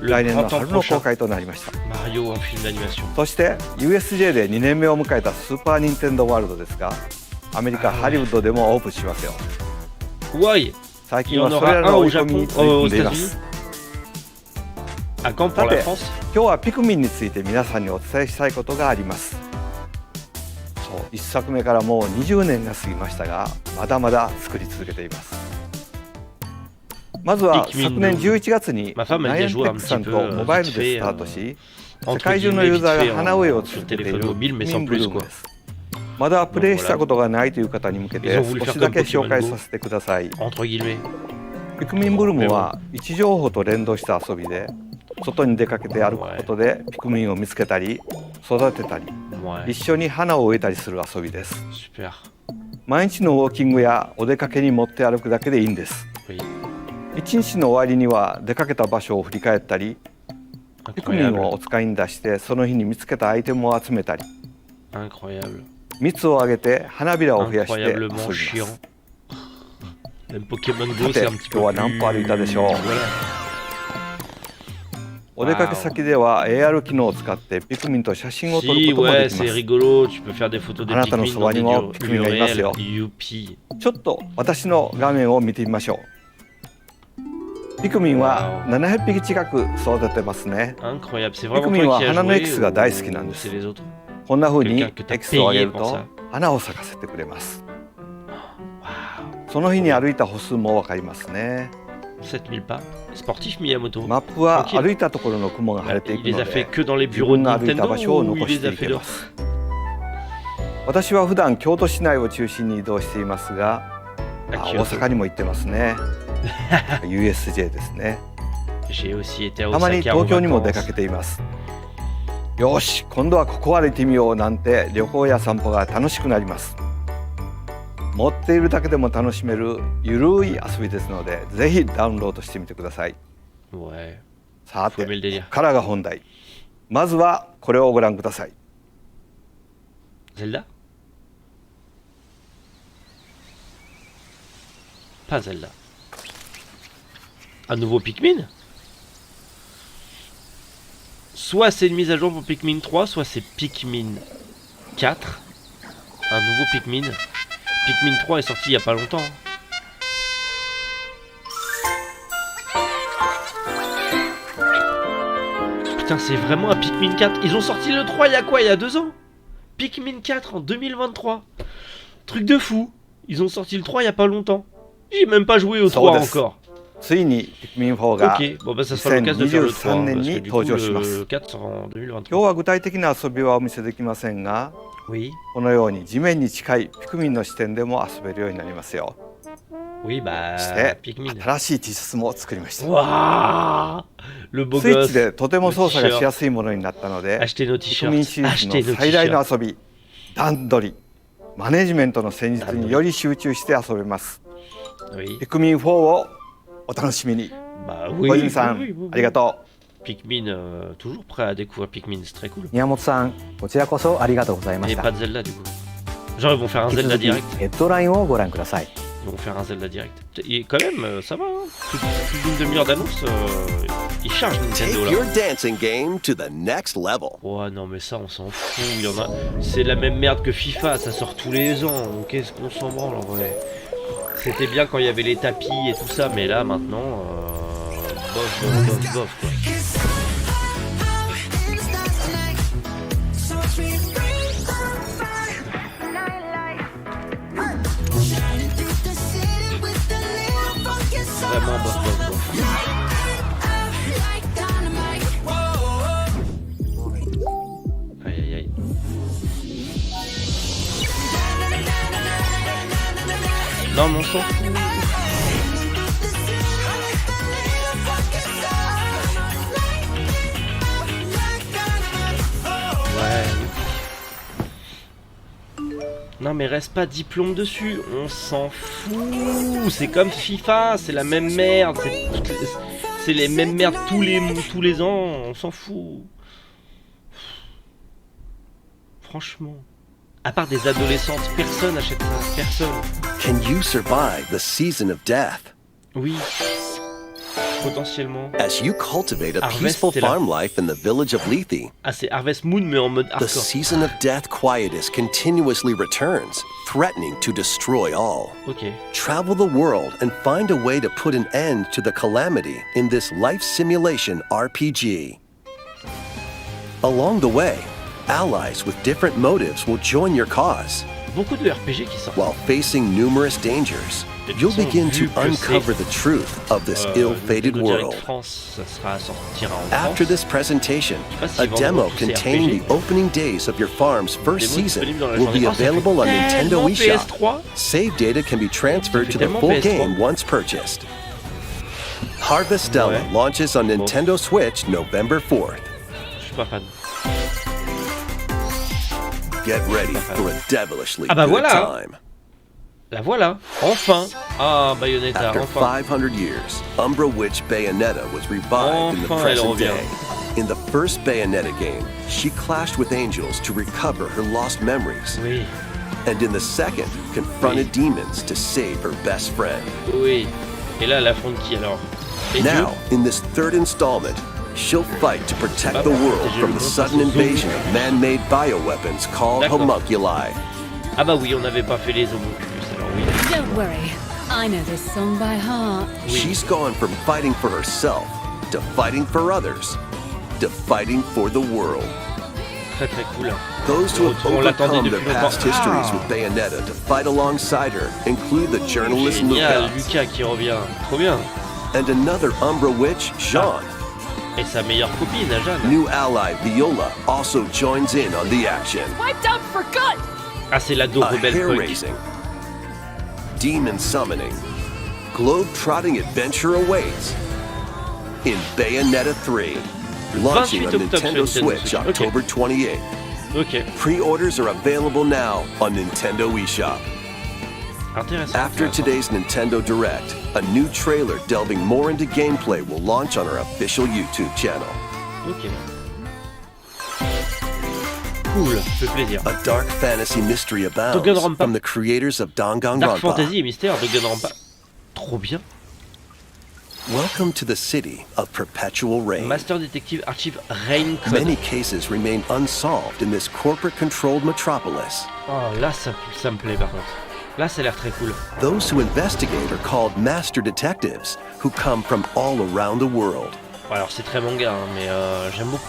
Le 来年の printemps 春の prochain. 公開となりました。 Mario en film d'animation. そして USJ で2年目を迎えたスーパーニンテンドーワールドですが、アメリカハリウッドでもオープンしますよ。 Why? 最 Il 近 y は en それら aura un の追 au い込み Japon, に取り組 aux んでいま États-Unis. す。 À quand pour la Tate. France? 今日はピクミンについて皆さんにお伝えしたいことがあります。そう、1作目からもう20年が過ぎましたが、まだまだ作り続けています。まずは Pikmin 昨年11月に Ma femme ナ elle y イ a ンテ joué ッ un ク petit さん peu とモバイル vite で fait, スタートし、世 entre 界中の guillemets ユー vite ザー fait が花植えを sur 続けてい téléphone る mobile, ピ mais クミン sans ブル plus ーム quoi. です。まだプレイしたことがないという方に向けて Ils ont voulu 少 faire しだけ comme 紹介 Pokémon Go. させてください。 Entre guillemets. ピクミンブルームは位置情報と連動した遊びで、外に出かけて歩くことでピクミンを見つけたり育てたり、 Ouais. 一緒に花を植えたりする遊びです。 Super. 毎日のウォーキングやお出かけに持って歩くだけでいいんです。 Oui. 一日の終わりには出かけた場所を振り返ったり、ピクミンを Incroyable. お使いに出してその日に見つけたアイテムを集めたり、 Incroyable. 蜜をあげて花びらを増やして遊びま Incroyablement す。 chiant. Même Pokémon Go, さ c'est て un petit 今 peu 日は何歩歩いたでしょう。 Voilà. お出かけ先では AR 機能を使ってピクミンと写真を撮る Si, こともで ouais, きま c'est す。 rigolo. Tu peux faire des photos des あなたの Pikmin そ dans ば des にも lieux ピクミンがいますよ。 Youpi. ちょっと私の画面を見てみましょう。ピクミンは700匹近く育ててますね。 Incroyable. C'est ピク vraiment ミン toi は qui as 花のエキ joué スが大 ou 好きなんです c'est。les autres? こんな風に Quelqu'un que t'as エキスをあげる payé pour と ça. 花を咲かせてくれます。 Waouh. その日に歩いた歩数もわかりますね。 7000 pas. Sportif Miyamoto. マップは Tranquille. 歩いたところの雲が晴れてい Il く les の a fait で、 que dans les 自 bureaux 分 de の歩いた Nintendo 場所を ou 残 il し les て a い fait け dehors? ます。私は普段京都市内を中心に移動していますが、大阪にも行ってますね。USJ ですね。たまに東京にも出かけています。よし、今度はここ歩いてみようなんて旅行や散歩が楽しくなります。持っているだけでも楽しめるゆるい遊びですので、ぜひダウンロードしてみてください。さて、ここからが本題。まずはこれをご覧ください。Zelda? Pas Zelda. Un nouveau Pikmin? Soit c'est une mise à jour pour Pikmin 3, soit c'est Pikmin 4. Un nouveau Pikmin. Pikmin 3 est sorti il y a pas longtemps. Putain, c'est vraiment un Pikmin 4. Ils ont sorti le 3 il y a quoi? Il y a 2 ans? Pikmin 4 en 2023. Truc de fou. Ils ont sorti le 3 il y a pas longtemps. J'ai même pas joué au 3 encore. Ok, bon bah ça sera l'occasion de faire le 3, hein, parce que du coup le 4 sera en 2023. 今日は具体的な遊びはお見せできませんが、このように地面に近いピクミンの視点でも遊べるようになりますよ。Oui, bah, そして Pikmin. 新しい T シャツも作りました。Waouh, le beau スイッ gosse. チでとても操作がしやすいものになったので、 Achetez nos ピクミン t-shirts. シリーズ Achetez の nos 最大の t-shirts. 遊び、段取り、マネジメントの戦術により集中して遊べます。Oui. ピクミン4をお楽しみに。Bah 小 oui, 泉さん、 oui, oui, oui. ありがとう。 Pikmin, toujours prêt à découvrir Pikmin, c'est très cool. 宮本さん、こちらこそありがとうございま Et した。 pas de Zelda du coup. Genre ils vont faire un 引き Zelda 続き direct. ヘッドラインをご覧ください。 Ils vont faire un Zelda direct. Et quand même, ça va, hein. Plus d'une demi-heure d'annonce, ils chargent Take Nintendo là. your dancing game to the next level. Ouais, non, mais ça, on s'en fout. Il y en a. C'est la même merde que FIFA, ça sort tous les ans. Donc qu'est-ce qu'on s'en branle en vrai? C'était bien quand il y avait les tapis et tout ça, mais là maintenant, bof quoi. Vraiment bof. Aïe. Non mais on s'en fout. Ouais. Non mais reste pas diplôme dessus, on s'en fout. C'est comme FIFA, c'est la même merde. C'est les mêmes merdes tous les ans, on s'en fout. Franchement. À part des adolescentes, personne achète ça, personne. Can you survive the season of death? Oui. Potentiellement. As you cultivate a Harvest, peaceful c'est là. farm life in the village of Lethe, Ah, c'est Harvest Moon, mais en mode the hardcore. season of death quietus continuously returns, threatening to destroy all. Ok. Travel the world and find a way to put an end to the calamity in this life simulation RPG. Along the way, allies with different motives will join your cause. Beaucoup de RPG qui sortent. While facing numerous dangers, you'll begin to uncover the truth of this ill-fated world. France, ça sera à sortir en After France. this presentation, Je sais pas a s'ils demo vendront tous ces containing RPG. the opening days of your farm's first Démo season disponible dans la will journée. be Oh, ça fait available on Nintendo tellement eShop. PS3. Save data can be transferred to the tellement full PS3. game once purchased. Harvestella Ouais. launches on Nintendo Switch November 4th. Je suis pas fan. Get ready for a devilishly Ah bah good voilà. time. La voilà, enfin. Ah, Bayonetta, After enfin. 500 years, Umbra Witch Bayonetta was revived in the Enfin, elle present revient. day. In the first Bayonetta game, she clashed with angels to recover her lost memories. Oui, And in the second, confronted demons to save her best friend. oui. Et là, elle affronte qui alors? Les Now, in this third installment, she'll fight to protect the world from the sudden invasion of man-made bioweapons called D'accord. homunculi. Ah bah oui, on n'avait pas fait les homunculus, alors oui. Don't worry, I know this song by heart. She's gone from fighting for herself to fighting for others to fighting for the world. Très très cool. Those who have On l'attendait overcome their depuis past longtemps. histories Ah. with Bayonetta to fight alongside her include the journalist Génial, Lucas Lucas qui revient. Trop bien. and another Umbra witch, Jean. Et sa meilleure copine, Jeanne. New ally Viola also joins in on the action. Wiped out for good! Ah, c'est l'ado a rebelle hair punk. raising, demon summoning, globe-trotting adventure awaits in Bayonetta 3, launching on 28 octobre Nintendo sur Switch Nintendo Switch. October 28th. Ok, Pre-orders are available now on Nintendo eShop. intéressant. After intéressant. today's Nintendo Direct, a new trailer delving more into gameplay will launch on our official YouTube channel. Ok. Cool, ça fait plaisir. A dark fantasy mystery abounds Danganronpa. from the creators of Dark Danganronpa. Fantasy et mystère, Danganronpa. Trop bien. Welcome to the city of perpetual reign. Master Detective Archive Rain Code. Many cases remain unsolved in this corporate-controlled metropolis. Oh, là, ça me plaît par contre. Là, ça a l'air très cool. Those who investigate are called master detectives, who come from all around the world. Bon, alors, c'est très manga, hein, mais j'aime beaucoup.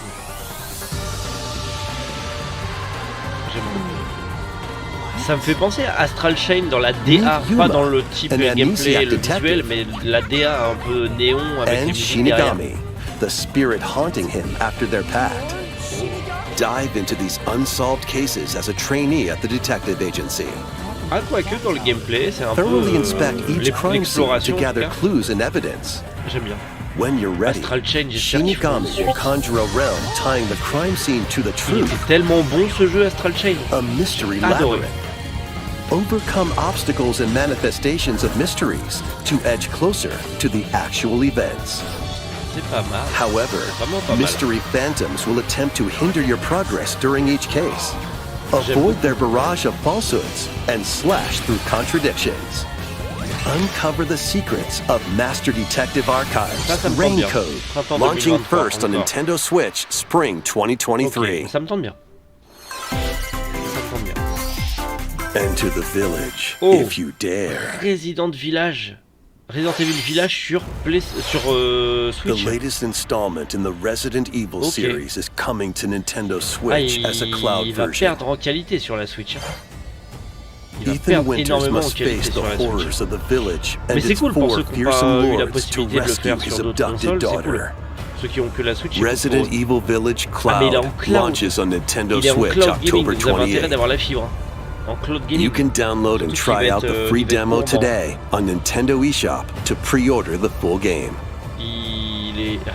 J'aime beaucoup. Ça me fait penser à Astral Chain dans la DA, pas dans le type gameplay et le visuel, mais la DA un peu néon avec les And musiques derrière. Shinigami, the spirit haunting him after their pact. Dive into these unsolved cases as a trainee at the detective agency. Ah, quoique dans le gameplay, c'est un peu Thoroughly inspect each crime scene to l'exploration. en tout gather cas. clues and evidence. J'aime bien. When you're ready, Astral Chain, j'espère qu'ils font une Shinigami suite. will conjure a realm tying the crime scene to the Il truth. était tellement bon ce jeu Astral Chain. A mystery Adoré. labyrinth. Overcome obstacles and manifestations of mysteries to edge closer to the actual events. C'est pas mal. However, Vraiment pas mal. mystery phantoms will attempt to hinder your progress during each case. J'aime Avoid their barrage of falsehoods and slash through contradictions. Uncover the secrets of Master Detective Archives, Ça me tente Rain bien. Code, Printemps launching 2023, first on encore. Nintendo Switch, Spring 2023. Ok, ça me tente bien. Ça me tente bien. Enter the village, Oh. if you dare. Resident Evil Village sur The Switch. latest installment in the Resident Evil Ok. series is coming to Nintendo Ah, Switch as a cloud il va version. perdre en qualité sur la Switch. Il va Ethan perdre Winters énormément en must qualité face the sur la Switch. horrors of the village and Mais c'est its cool pour four ceux qui n'ont fearsome pas eu la lords to possibilité de le rescue faire his sur d'autres abducted consoles, c'est cool. daughter. Ceux qui ont que la Switch, c'est Resident cool. Evil Village Ah, mais il est en Cloud cloud. launches on Nintendo Il est en Switch cloud gaming, October vous avez intérêt 28. d'avoir la fibre. En cloud gaming. You can download and Surtout try qu'il va out être, the free il va être demo courbant. today on Nintendo eShop to pre-order the full game.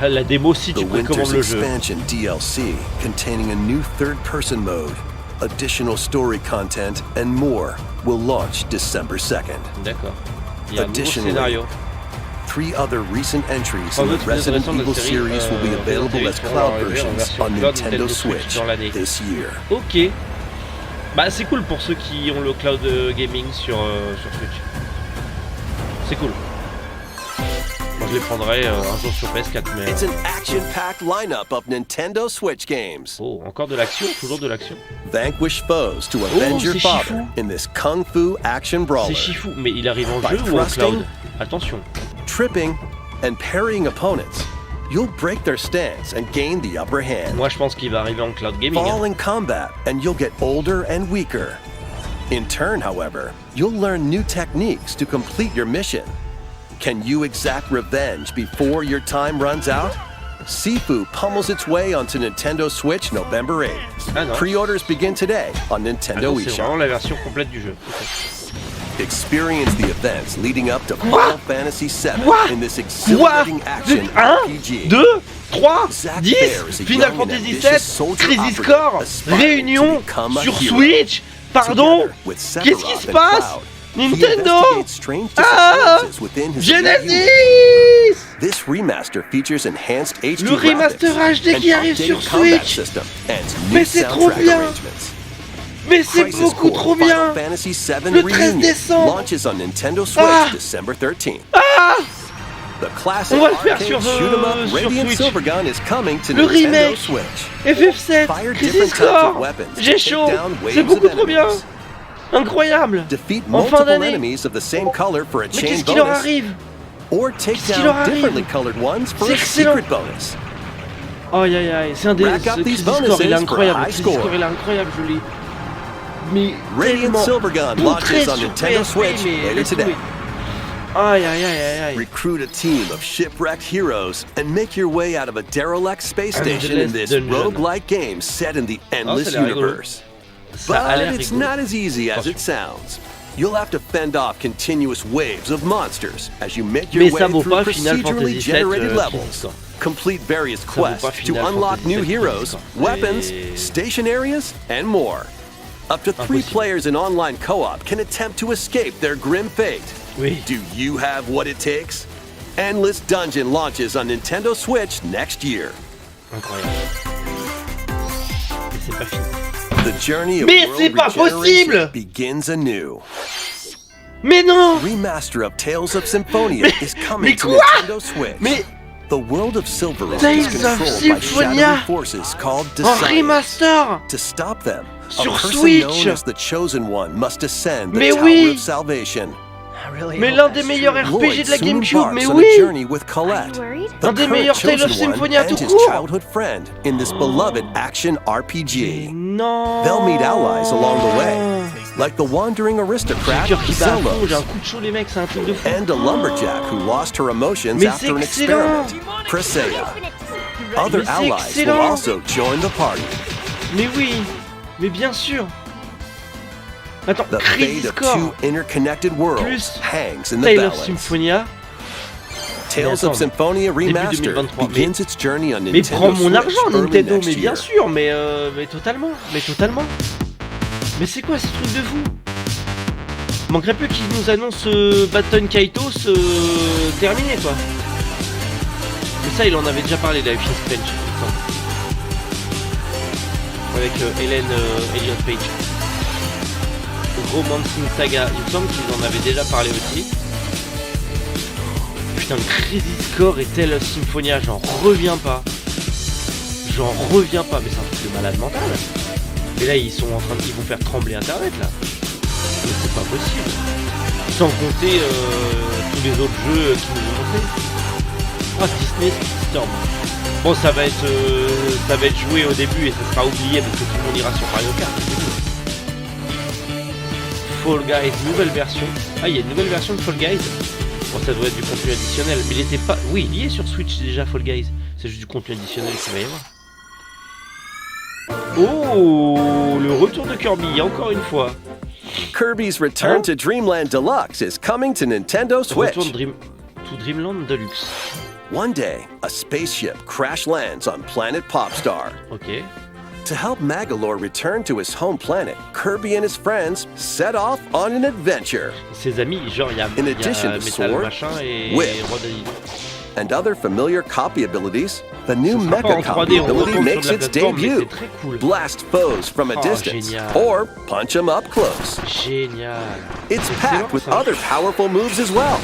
La démo si The tu précommandes Winter's le jeu. expansion DLC containing a new third-person mode, additional story content, and more will launch December 2nd. D'accord. Il y a un nouveau Additionally, scénario. 3 other recent entries En in fait, the plus Resident intéressant de Evil la série, series will be available Resident as Evil cloud arriver en versions version on cloud Nintendo Switch Switch dans l'année. this year. Ok. Bah c'est cool pour ceux qui ont le cloud gaming sur Switch. C'est cool. Moi je les prendrai un jour sur PS4 mais... It's an action-packed lineup of Nintendo Switch games. Oh, encore de l'action, toujours de l'action. Vanquish foes to avenge your c'est father Shifu. in this kung fu action brawler. C'est Shifu, mais il arrive en By jeu ou en thrusting, cloud? Attention. tripping, and parrying opponents, you'll break their stance and gain the upper hand. Moi je pense qu'il va arriver en cloud gaming. Fall Hein. in combat and you'll get older and weaker. In turn, however, you'll learn new techniques to complete your mission. Can you exact revenge before your time runs out? Sifu pummels its way onto Nintendo Switch November 8th. Ah non. Pre-orders begin today on Ah Nintendo non, c'est vraiment eShop. la version complète du jeu. Ok. Experience the events leading up to Final Fantasy VII What? in this exhilarating action 1, RPG. 2, 3, Zack 10, Fair is a Final young and Fantasy ambitious VII, soldier Crisis operative Core, aspiring Réunion to become a sur hero. Switch. Pardon? Together with Qu'est-ce qui Sephiroth se and passe? Cloud, he Nintendo? investigates strange Ah! disappearances within his elite unit. Genesis! This remaster features enhanced HD Le remaster graphics HD qui and arrive sur updated combat Switch. system and Mais new c'est trop soundtrack bien. arrangements. Mais c'est Crisis beaucoup Core trop Final bien! Fantasy VII Le 13 Reunion décembre. launches on Nintendo Switch Ah! December 13th. Ah! The classic On va le faire arcade sur, shoot 'em up sur Radiant Switch. Silvergun is coming to Le Nintendo remake. Switch. FF7, Fire Crisis different types of Core, weapons to j'ai take chaud, down waves c'est beaucoup of trop bien, enemies. incroyable. Defeat En fin multiple d'année. enemies of the same color for a Mais chain qu'est-ce qui leur bonus, arrive? or take Qu'est-ce qui leur down arrive? differently colored ones for C'est a excellent. secret bonus. Aïe aïe aïe, c'est un des Rack up ce these Crisis Core, bonuses il est for a incroyable, high Crisis score. Core il est incroyable, je l'ai... Mais Radiant tellement Silvergun poutré launches on sur Nintendo PSP, Switch mais later laisse today. tomber. Aïe aïe aïe aïe aïe. Recruit a team of shipwrecked heroes and make your way out of a derelict space station in Endless this Dungeon. roguelike game set in the endless ça a l'air rigolo. universe. Ça a But l'air it's rigolo. not as easy as it sounds. You'll have to fend off continuous waves of monsters as you make your Mais way ça vaut through pas Final procedurally Fantasy generated VII levels. Complete various vaut pas quests to Final unlock Fantasy new VII heroes, weapons, Et- station areas, and more. Up to 3 Impossible. players in online co-op can attempt to escape their grim fate. Oui. Do you have what it takes? Endless Dungeon launches on Nintendo Switch next year. Incroyable. Et c'est pas fini. The journey of Mais world c'est pas regeneration possible! begins anew. Mais non! Remaster of Tales of Symphonia is coming to quoi? Nintendo Switch. Mais the world of SUIVRE is Tales of controlled by Symphonia shadowy forces called En Design. remaster! To stop them, Sur a person Switch. known as the Chosen One must ascend the Mais Tower oui. of Salvation. Mais l'un des meilleurs Lloyd RPG de la soon GameCube, embarks mais on oui! a journey with Colette, worried? the Un des current meilleurs Tales of Chosen One, Symphonia tout and his court. childhood friend in this beloved action RPG. Non! They'll meet allies along the way, like the wandering J'ai le aristocrat cœur qui bat à fond, j'ai Zelda, un coup de chaud les mecs, c'est un truc de fou. and a lumberjack who lost her emotions Mais after c'est an excellent. experiment, Presea. Other Mais c'est allies will excellent. also join the party. Mais oui! Mais bien sûr! Attends, The Crazy fate of Score! two interconnected worlds Plus hangs in the Tale of balance. Symphonia. Tales attends, of Symphonia début Remastered 2023, begins its journey on Mais Nintendo prends mon Switch argent early Nintendo, next mais bien year. sûr, mais totalement, mais totalement. Mais c'est quoi ce truc de fou? Manquerait plus qu'ils nous annoncent Baton Kaitos terminé quoi. Mais ça il en avait déjà parlé de Life is Strange, il me semble. Avec Elliot Page. Romancing Saga, il me semble qu'ils en avaient déjà parlé aussi. Putain, Crazy Score et Tales of Symphonia, j'en reviens pas. J'en reviens pas, mais c'est un truc de malade mental. Et là, ils sont en train de... Ils vont faire trembler Internet, là. Mais c'est pas possible. Sans compter tous les autres jeux qui nous ont montrés. Ah, Disney Storm. Bon, ça va être joué au début et ça sera oublié parce que tout le monde ira sur Mario Kart. Fall Guys, nouvelle version. Ah, il y a une nouvelle version de Fall Guys. Bon, ça doit être du contenu additionnel. Mais il était pas... Oui, il y est sur Switch déjà, Fall Guys. C'est juste du contenu additionnel qu'il va y avoir. Oh, le retour de Kirby, encore une fois. Kirby's Return to Dreamland Deluxe is coming to Nintendo Switch. Retour de Dreamland Deluxe. One day, a spaceship crash lands on planet Popstar. Ok. To help Magalore return to his home planet, Kirby and his friends set off on an adventure. Ses amis, genre il y a In addition to Metal sword, machin et whip, Rodin. and other familiar copy abilities, the new Ça sera pas Mecha en copy 3D, on ability retourne makes sur la its plateforme, mais debut. c'est très cool. Blast foes from a Oh, distance, génial. or punch them up close. Génial. It's C'est packed excellent, with ça. other powerful moves as well.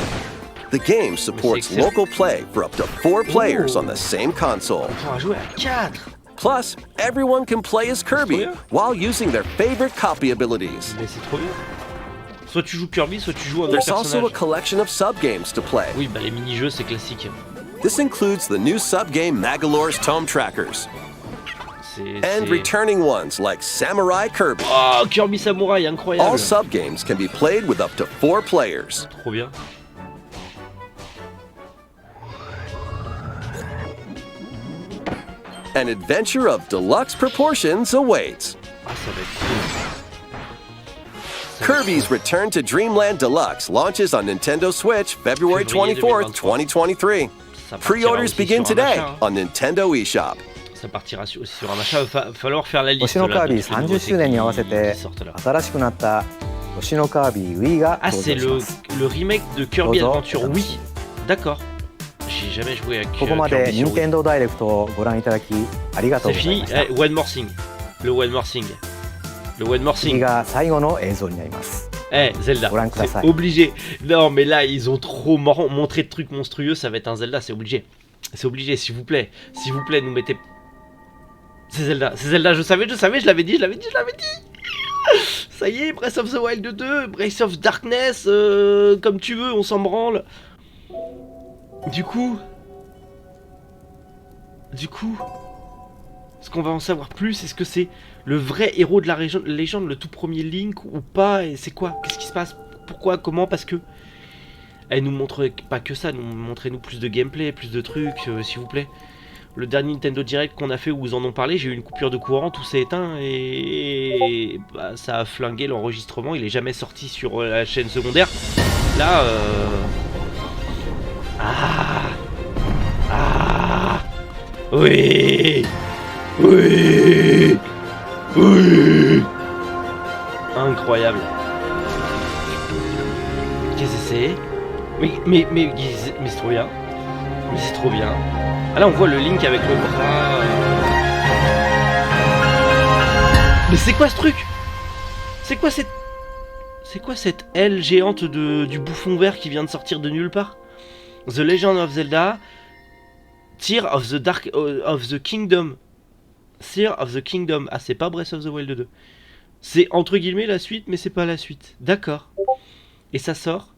The game supports excellent. local play for up to 4 players Ooh. on the same console. On pourra jouer à 4. Plus, everyone can play as Kirby bien. while using their favorite copy abilities. Mais c'est trop bien. Soit tu joues Kirby, soit tu joues un autre There's also a personnage. collection of sub-games to play. Oui, bah les mini-jeux c'est classique. This includes the new sub-game Magalore's Tome Trackers, and returning ones like Samurai Kirby. Oh, Kirby Samurai, incroyable. All sub-games can be played with up to 4 players. Trop bien. An adventure of deluxe proportions awaits. Ah, ça va être cool. Kirby's Return to Dreamland Deluxe launches on Nintendo Switch February 24th, 2023. Ça partira Pre-orders aussi begin sur un today achat, hein. on Nintendo eShop. Ça partira aussi sur un achat, va falloir faire la liste. 星のカービィlà, de toutes les 30周年に合わせ nouveautés て qui sortent là. 新しくなった星のカービィ Wii が Ah, 登 c'est 場し le, ます le remake de Kirby Bonjour. Adventure Wii. D'accord. J'ai jamais joué avec ここまで Kirby sur Wii. 任天堂ダイレクトをご覧いただきありがとう C'est ござい fini. ました Eh, one more thing. Le one more thing. Le one more 次 thing. が最後の映像になります Eh, Zelda. Voilà, que ça C'est faille. obligé. Non, mais là, ils ont trop montré de trucs monstrueux. Ça va être un Zelda, c'est obligé. C'est obligé, s'il vous plaît. S'il vous plaît, nous mettez... C'est Zelda, je savais, je l'avais dit. Ça y est, Breath of the Wild 2, Breath of Darkness, comme tu veux, on s'en branle. Du coup, est-ce qu'on va en savoir plus? Est-ce que c'est le vrai héros de la légende, le tout premier Link ou pas? Et c'est quoi? Qu'est-ce qui se passe? Pourquoi? Comment? Parce que... Elle nous montre pas que ça, montrez-nous plus de gameplay, plus de trucs, s'il vous plaît. Le dernier Nintendo Direct qu'on a fait où ils en ont parlé, j'ai eu une coupure de courant, tout s'est éteint et et bah, ça a flingué l'enregistrement, il est jamais sorti sur la chaîne secondaire. Là, oui, oui, oui, incroyable. Qu'est-ce que c'est? Mais c'est trop bien. Mais c'est trop bien. Ah là on voit le Link avec le bras. Mais c'est quoi ce truc? C'est quoi cette aile géante du bouffon vert qui vient de sortir de nulle part? The Legend of Zelda, Tear of the Kingdom. Tear of the Kingdom. Ah, c'est pas Breath of the Wild 2. C'est entre guillemets la suite, mais c'est pas la suite. D'accord. Et ça sort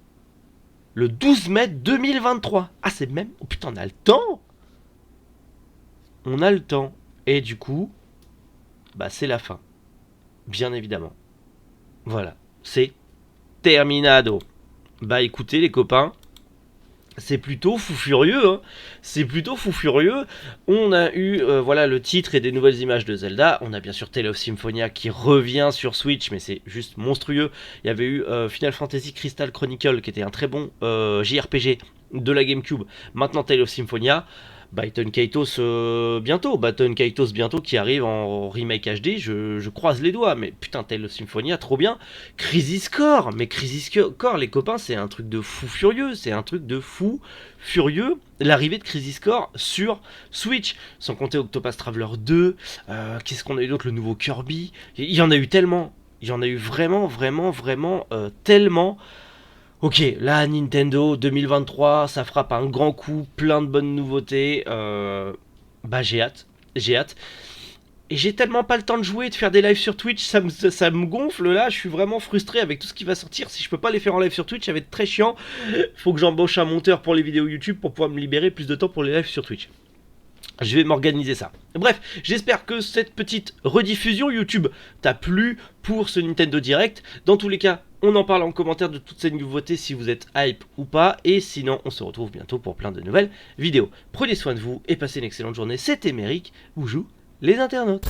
le 12 mai 2023. Ah, c'est même... Oh putain, on a le temps. On a le temps. Et du coup, bah c'est la fin. Bien évidemment. Voilà. C'est terminado. Bah écoutez les copains, c'est plutôt fou furieux, hein. C'est plutôt fou furieux. On a eu voilà le titre et des nouvelles images de Zelda. On a bien sûr Tale of Symphonia qui revient sur Switch, mais c'est juste monstrueux. Il y avait eu Final Fantasy Crystal Chronicle qui était un très bon JRPG de la GameCube. Maintenant Tale of Symphonia. Baton Kaitos bientôt qui arrive en remake HD, je croise les doigts, mais putain Tale of Symphonia trop bien. Crisis Core, mais Crisis Core les copains c'est un truc de fou furieux, l'arrivée de Crisis Core sur Switch, sans compter Octopath Traveler 2, qu'est-ce qu'on a eu d'autre, le nouveau Kirby, il y en a eu tellement, il y en a eu vraiment tellement. Ok, là Nintendo 2023, ça frappe un grand coup, plein de bonnes nouveautés, bah j'ai hâte, et j'ai tellement pas le temps de jouer, de faire des lives sur Twitch, ça me gonfle là, je suis vraiment frustré avec tout ce qui va sortir, si je peux pas les faire en live sur Twitch, ça va être très chiant, faut que j'embauche un monteur pour les vidéos YouTube pour pouvoir me libérer plus de temps pour les lives sur Twitch. Je vais m'organiser ça. Bref, j'espère que cette petite rediffusion YouTube t'a plu pour ce Nintendo Direct. Dans tous les cas, on en parle en commentaire de toutes ces nouveautés si vous êtes hype ou pas. Et sinon, on se retrouve bientôt pour plein de nouvelles vidéos. Prenez soin de vous et passez une excellente journée. C'était Méric, où jouent les internautes.